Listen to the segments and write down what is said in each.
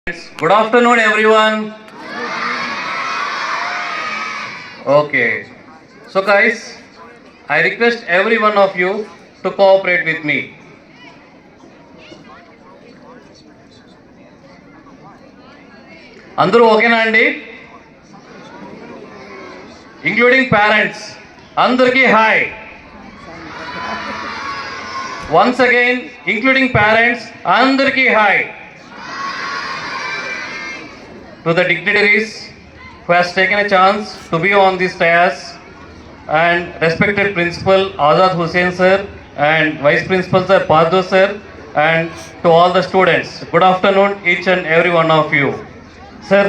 Good afternoon, everyone. Okay. So, guys, I request every one of you to cooperate with me. అందరూ ఓకేనా అండి? Including parents అందరికీ hi. Once again including parents అందరికీ hi. To the dignitaries who has taken a chance to be on this dais, and respected principal Azad Hussain sir and vice principal sir Padhu sir, and to all the students, good afternoon each and every one of you. Sir,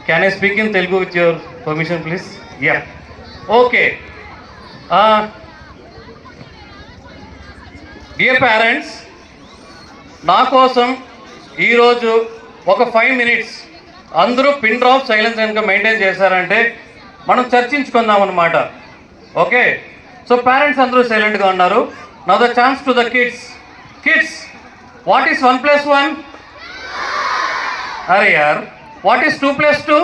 can I speak in Telugu with your permission please? Yeah. Okay. Dear parents, నా కోసం ఈరోజు ఒక 5 minutes అందరూ pin drop silence కనుక maintain చేశారంటే మనం చర్చించుకుందాం అన్నమాట. ఓకే, సో పేరెంట్స్ అందరూ సైలెంట్గా ఉన్నారు. Now the chance to the kids what is 1 + 1? అరే యార్, what is 2 + 2?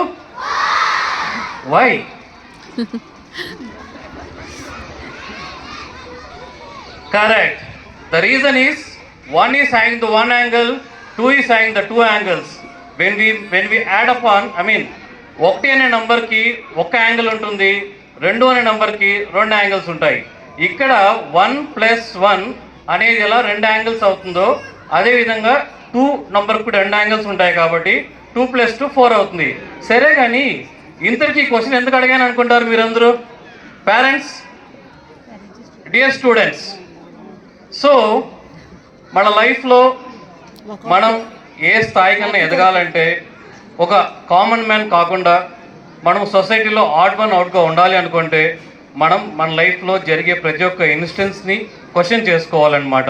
Why? Correct. The reason is 1 is having the 1 angle, 2 is having the 2 angles. When we add upon, I mean, 1 అనే నంబర్కి 1 angle ఉంటుంది, 2 అనే నంబర్కి 2 యాంగిల్స్ ఉంటాయి. ఇక్కడ 1 + 1 అనేది ఎలా 2 యాంగిల్స్ అవుతుందో అదేవిధంగా 2 నంబర్కి 2 యాంగిల్స్ ఉంటాయి కాబట్టి 2 + 2 4 అవుతుంది. సరే, కానీ ఇంతకీ క్వశ్చన్ ఎందుకు అడిగాను అనుకుంటారు మీరందరూ? పేరెంట్స్, డియర్ స్టూడెంట్స్, సో మన లైఫ్లో మనం ఏ స్థాయి కన్నా ఎదగాలంటే ఒక కామన్ మ్యాన్ కాకుండా మనం సొసైటీలో ఆడ్ వన్ అవుట్గా ఉండాలి అనుకుంటే మన లైఫ్లో జరిగే ప్రతి ఒక్క ఇన్స్టెన్స్ని క్వశ్చన్ చేసుకోవాలన్నమాట.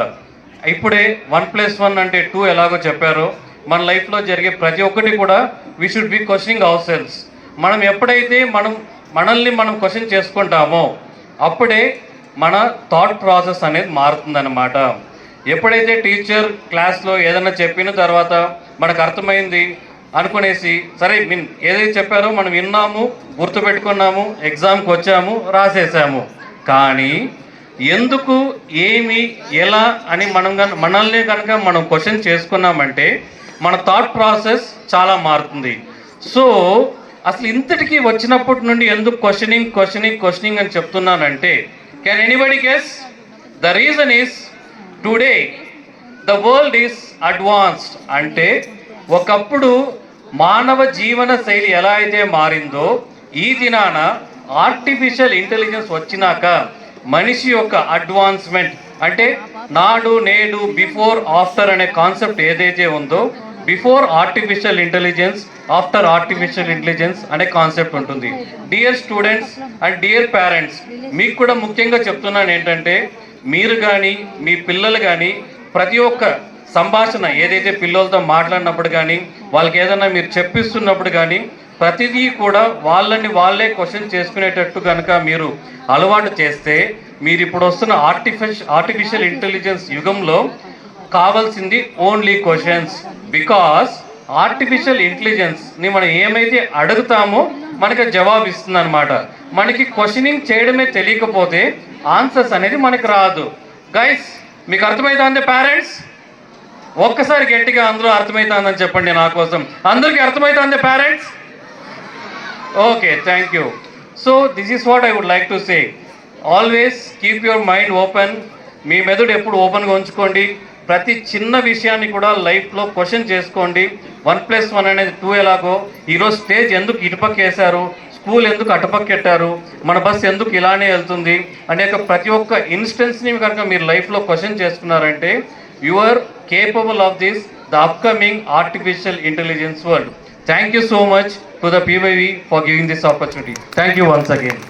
ఇప్పుడే 1 + 1 అంటే 2 ఎలాగో చెప్పారో మన లైఫ్లో జరిగే ప్రతి ఒక్కటి కూడా we should be questioning our selves. మనం ఎప్పుడైతే మనల్ని మనం క్వశ్చన్ చేసుకుంటామో అప్పుడే మన థాట్ ప్రాసెస్ అనేది మారుతుందన్నమాట. ఎప్పుడైతే టీచర్ క్లాస్లో ఏదైనా చెప్పిన తర్వాత మనకు అర్థమైంది అనుకునేసి సరే ఏదైతే చెప్పారో మనం విన్నాము, గుర్తుపెట్టుకున్నాము, ఎగ్జామ్కి వచ్చాము, రాసేసాము. కానీ ఎందుకు, ఏమి, ఎలా అని మనల్ని కనుక మనం క్వశ్చన్ చేసుకున్నామంటే మన థాట్ ప్రాసెస్ చాలా మారుతుంది. సో అసలు ఇంతటికి వచ్చినప్పటి నుండి ఎందుకు క్వశ్చనింగ్ అని చెప్తున్నానంటే, can anybody guess? The reason is today the world is advanced. అంటే ఒకప్పుడు మానవ జీవన శైలి ఎలా అయితే మారిందో ఈ దినాన ఆర్టిఫిషియల్ ఇంటెలిజెన్స్ వచ్చినాక మనిషి యొక్క అడ్వాన్స్మెంట్ అంటే నాడు నేడు బిఫోర్ ఆఫ్టర్ అనే కాన్సెప్ట్ ఏదైతే ఉందో, before artificial intelligence, after artificial intelligence అనే కాన్సెప్ట్ ఉంటుంది. Dear students and dear parents, మీకు కూడా ముఖ్యంగా చెప్తున్నాను ఏంటంటే, మీరు కానీ మీ పిల్లలు కానీ ప్రతి ఒక్క సంభాషణ ఏదైతే పిల్లలతో మాట్లాడినప్పుడు కానీ వాళ్ళకి ఏదైనా మీరు చెప్పిస్తున్నప్పుడు కానీ ప్రతిదీ కూడా వాళ్ళే క్వశ్చన్ చేసుకునేటట్టు కనుక మీరు అలవాటు చేస్తే మీరు ఇప్పుడు వస్తున్న ఆర్టిఫిషియల్ ఇంటెలిజెన్స్ యుగంలో కావాల్సింది ఓన్లీ క్వశ్చన్స్. బికాస్ ఆర్టిఫిషియల్ ఇంటెలిజెన్స్ని మనం ఏమైతే అడుగుతామో మనకి జవాబు ఇస్తుంది అనమాట. మనకి క్వశ్చనింగ్ చేయడమే తెలియకపోతే ఆన్సర్స్ అనేది మనకు రాదు. గైస్, మీకు అర్థమవుతుంది పేరెంట్స్? ఒక్కసారి గట్టిగా అందరూ అర్థమవుతుందని చెప్పండి నా కోసం. అందరికీ అర్థమవుతుంది parents? Okay, thank you. So this is what I would like to say. Always keep your mind open. మీ మెదడు ఎప్పుడు ఓపెన్గా ఉంచుకోండి. ప్రతి చిన్న విషయాన్ని కూడా లైఫ్లో క్వశ్చన్ చేసుకోండి. 1 + 1 అనేది 2 ఎలాగో, ఈరోజు స్టేజ్ ఎందుకు ఇటుపక్క వేశారు, స్కూల్ ఎందుకు అటుపక్కెట్టారు, మన బస్సు ఎందుకు ఇలానే వెళ్తుంది అనేక ప్రతి ఒక్క ఇన్స్టెన్స్ని కనుక మీరు లైఫ్లో క్వశ్చన్ చేసుకున్నారంటే you are capable of this the upcoming artificial intelligence world. Thank you so much to the PYV for giving this opportunity. Thank you once again.